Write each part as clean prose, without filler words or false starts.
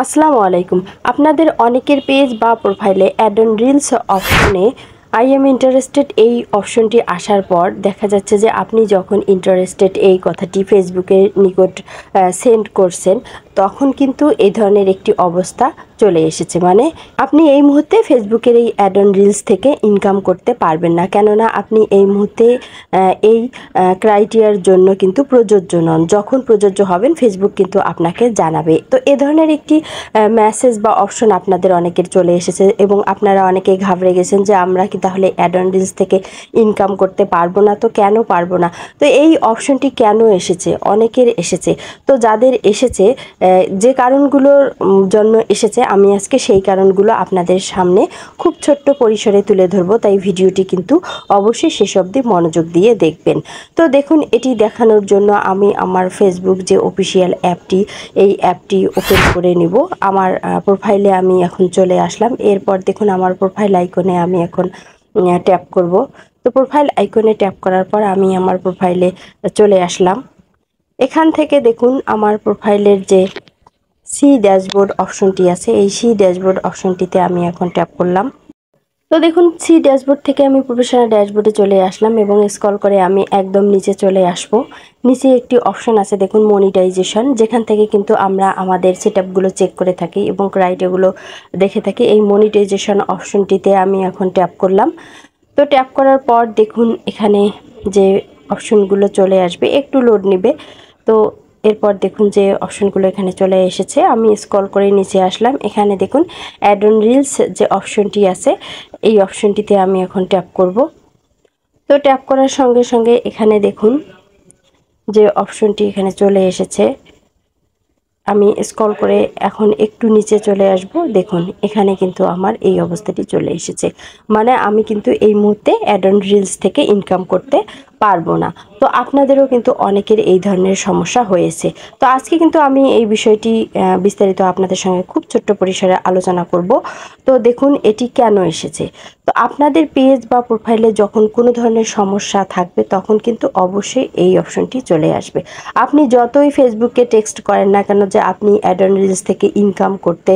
আসসালামু আলাইকুম। আপনাদের অনেকের পেজ বা প্রোফাইলে অ্যাড অন রিলস অপশনে আই এম ইন্টারেস্টেড এই অপশনটি আসার পর দেখা যাচ্ছে যে আপনি যখন ইন্টারেস্টেড এই কথাটি ফেসবুকের নিকট সেন্ড করছেন তখন কিন্তু এই ধরনের একটি অবস্থা চলে এসেছে। মানে আপনি এই মুহূর্তে ফেসবুকের এই অ্যাড অন রিলস থেকে ইনকাম করতে পারবেন না, কেননা আপনি এই মুহূর্তে এই ক্রাইটেরিয়ার জন্য কিন্তু প্রযোজ্য নন। যখন প্রযোজ্য হবেন ফেসবুক কিন্তু আপনাকে জানাবে। তো এ ধরনের একটি মেসেজ বা অপশন আপনাদের অনেকের চলে এসেছে এবং আপনারা অনেকেই ঘাবড়ে গেছেন যে আমরা কি তাহলে অ্যাড অন রিলস থেকে ইনকাম করতে পারবো না? তো কেন পারবো না? তো এই অপশনটি কেন এসেছে? অনেকের এসেছে। তো যাদের এসেছে, যে কারণগুলোর জন্য এসেছে আমি আজকে সেই কারণগুলো আপনাদের সামনে খুব ছোট্ট পরিসরে তুলে ধরবো, তাই ভিডিওটি কিন্তু অবশ্যই শেষ অবধি মনোযোগ দিয়ে দেখবেন। তো দেখুন, এটি দেখানোর জন্য আমি আমার ফেসবুক যে অফিসিয়াল অ্যাপটি, এই অ্যাপটি ওপেন করে নিব। আমার প্রোফাইলে আমি এখন চলে আসলাম। এরপর দেখুন আমার প্রোফাইল আইকনে আমি এখন ট্যাপ করব। তো প্রোফাইল আইকনে ট্যাপ করার পর আমি আমার প্রোফাইলে চলে আসলাম। এখান থেকে দেখুন আমার প্রোফাইলের যে সি ড্যাশবোর্ড অপশনটি আছে, এই সি ড্যাশবোর্ড অপশনটিতে আমি এখন ট্যাপ করলাম। তো দেখুন সি ড্যাশবোর্ড থেকে আমি প্রফেশনাল ড্যাশবোর্ডে চলে আসলাম এবং স্ক্রল করে আমি একদম নিচে চলে আসব। নিচে একটি অপশন আছে দেখুন মনিটাইজেশন, যেখান থেকে কিন্তু আমরা আমাদের সেটআপগুলো চেক করে থাকি এবং ক্রাইটেরিয়াগুলো দেখে থাকি। এই মনিটাইজেশন অপশনটিতে আমি এখন ট্যাপ করলাম। তো ট্যাপ করার পর দেখুন এখানে যে অপশনগুলো চলে আসবে, একটু লোড নেবে। তো এরপর দেখুন যে অপশনগুলো এখানে চলে এসেছে। আমি স্ক্রল করে নিচে আসলাম। এখানে দেখুন অ্যাড অন রিলস যে অপশনটি আছে, এই অপশনটিতে আমি এখন ট্যাপ করব। তো ট্যাপ করার সঙ্গে সঙ্গে এখানে দেখুন যে অপশনটি এখানে চলে এসেছে। আমি স্ক্রল করে এখন একটু নিচে চলে আসব। দেখুন এখানে কিন্তু আমার এই অবস্থাটি চলে এসেছে। মানে আমি কিন্তু এই মুহূর্তে অ্যাড অন রিলস থেকে ইনকাম করতে পারবো না। তো আপনাদেরও কিন্তু অনেকের এই ধরনের সমস্যা হয়েছে। তো আজকে কিন্তু আমি এই বিষয়টি বিস্তারিত আপনাদের সঙ্গে খুব ছোট্ট পরিসরে আলোচনা করব। তো দেখুন এটি কেন এসেছে। তো আপনাদের পেজ বা প্রোফাইলে যখন কোনো ধরনের সমস্যা থাকবে তখন কিন্তু অবশ্যই এই অপশনটি চলে আসবে। আপনি যতই ফেসবুকে টেক্সট করেন না কেন যে আপনি অ্যাড অন রিলস থেকে ইনকাম করতে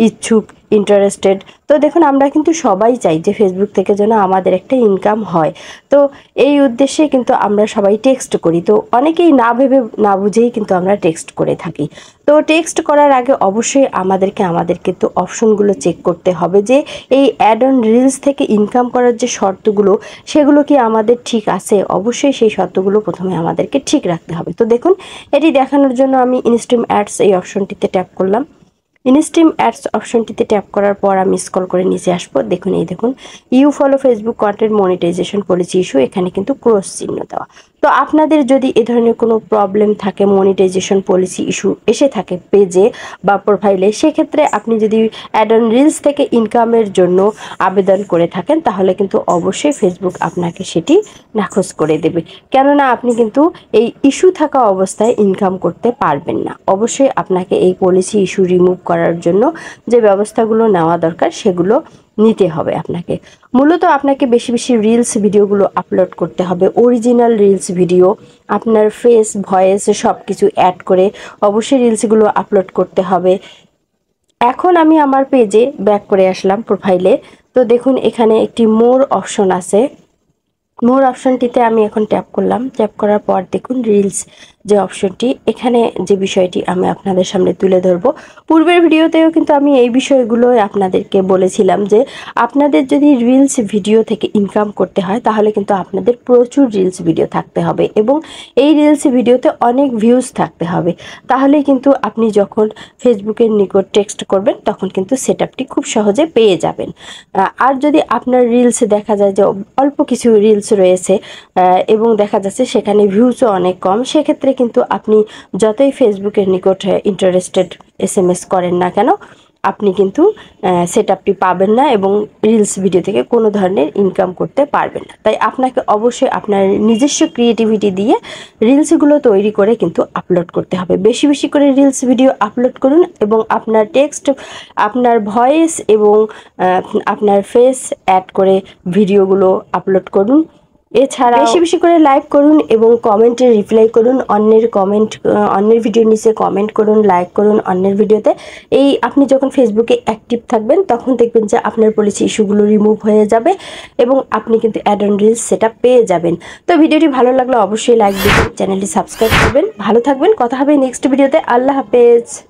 ইচ্ছুক, ইন্টারেস্টেড, তো দেখুন আমরা কিন্তু সবাই চাই যে ফেসবুক থেকে যেন আমাদের একটা ইনকাম হয়। তো এই উদ্দেশ্যে কিন্তু আমরা সবাই টেক্সট করি। তো অনেকেই না ভেবে না বুঝেই কিন্তু আমরা টেক্সট করে থাকি। তো টেক্সট করার আগে অবশ্যই আমাদের কিন্তু অপশনগুলো চেক করতে হবে যে এই অ্যাড অন রিলস থেকে ইনকাম করার যে শর্তগুলো, সেগুলো কি আমাদের ঠিক আছে। অবশ্যই সেই শর্তগুলো প্রথমে আমাদেরকে ঠিক রাখতে হবে। তো দেখুন এটি দেখানোর জন্য আমি ইনস্ট্রিম অ্যাডস এই অপশনটিতে ট্যাপ করলাম। ইনস্ট্রিম অ্যাডস অপশনটিতে ট্যাপ করার পর আমি স্ক্রল করে নিচে আসবো। দেখুন এই দেখুন you follow Facebook content monetization policy issue, এখানে কিন্তু ক্রস চিহ্ন দেওয়া। তো আপনাদের যদি এ ধরনের কোনো প্রবলেম থাকে, মনিটাইজেশন পলিসি ইস্যু এসে থাকে পেজে বা প্রোফাইলে, সেক্ষেত্রে আপনি যদি অ্যাড অন রিলস থেকে ইনকামের জন্য আবেদন করে থাকেন তাহলে কিন্তু অবশ্যই ফেসবুক আপনাকে সেটি নাকচ করে দেবে, কেননা আপনি কিন্তু এই ইস্যু থাকা অবস্থায় ইনকাম করতে পারবেন না। অবশ্যই আপনাকে এই পলিসি ইস্যু রিমুভ করার জন্য যে ব্যবস্থাগুলো নেওয়া দরকার সেগুলো নিতে হবে আপনাকে। মূলত আপনাকে বেশি বেশি রিলস ভিডিওগুলো আপলোড করতে হবে, অরিজিনাল রিলস ভিডিও, আপনার ফেস ভয়েস সব কিছু অ্যাড করে অবশ্যই রিলসগুলো আপলোড করতে হবে। এখন আমি আমার পেজে ব্যাক করে আসলাম প্রোফাইলে। তো দেখুন এখানে একটি মোর অপশন আছে। মোর অপশনটিতে আমি এখন ট্যাপ করলাম। ট্যাপ করার পর দেখুন রিলস যে অপশনটি, এখানে যে বিষয়টি আমি আপনাদের সামনে তুলে ধরব। পূর্বের ভিডিওতেও কিন্তু আমি এই বিষয়গুলোই আপনাদেরকে বলেছিলাম যে আপনাদের যদি রিলস ভিডিও থেকে ইনকাম করতে হয় তাহলে কিন্তু আপনাদের প্রচুর রিলস ভিডিও থাকতে হবে এবং এই রিলস ভিডিওতে অনেক ভিউজ থাকতে হবে। তাহলে কিন্তু আপনি যখন ফেসবুকের নিকট টেক্সট করবেন তখন কিন্তু সেটআপটি খুব সহজে পেয়ে যাবেন। আর যদি আপনার রিলস দেখা যায় যে অল্প কিছু রিলস রয়েছে এবং দেখা যাচ্ছে সেখানে ভিউজও অনেক কম, সেক্ষেত্রে কিন্তু আপনি যতই ফেসবুকের নিকট ইন্টারেস্টেড SMS করেন না কেন আপনি কিন্তু সেটআপটি পাবেন না এবং রিলস ভিডিও থেকে কোনো ধরনের ইনকাম করতে পারবেন না। তাই আপনাকে অবশ্যই আপনার নিজস্ব ক্রিয়েটিভিটি দিয়ে রিলসগুলো তৈরি করে কিন্তু আপলোড করতে হবে। বেশি বেশি করে রিলস ভিডিও আপলোড করুন এবং আপনার টেক্সট, আপনার ভয়েস এবং আপনার ফেস অ্যাড করে ভিডিওগুলো আপলোড করুন। এছাড়া বেশি বেশি করে লাইক করুন এবং কমেন্টে রিপ্লাই করুন, অন্যের ভিডিওর নিচে কমেন্ট করুন, লাইক করুন অন্যের ভিডিওতে। আপনি যখন ফেসবুকে অ্যাক্টিভ থাকবেন তখন দেখবেন যে আপনার পলিসি ইস্যুগুলো রিমুভ হয়ে যাবে এবং আপনি কিন্তু অ্যাড অন রিলস সেটা পেয়ে যাবেন। তো ভিডিওটি ভালো লাগলে অবশ্যই লাইক দিবেন, চ্যানেলটি সাবস্ক্রাইব করবেন। ভালো থাকবেন, কথা হবে নেক্সট ভিডিওতে। আল্লাহ হাফেজ।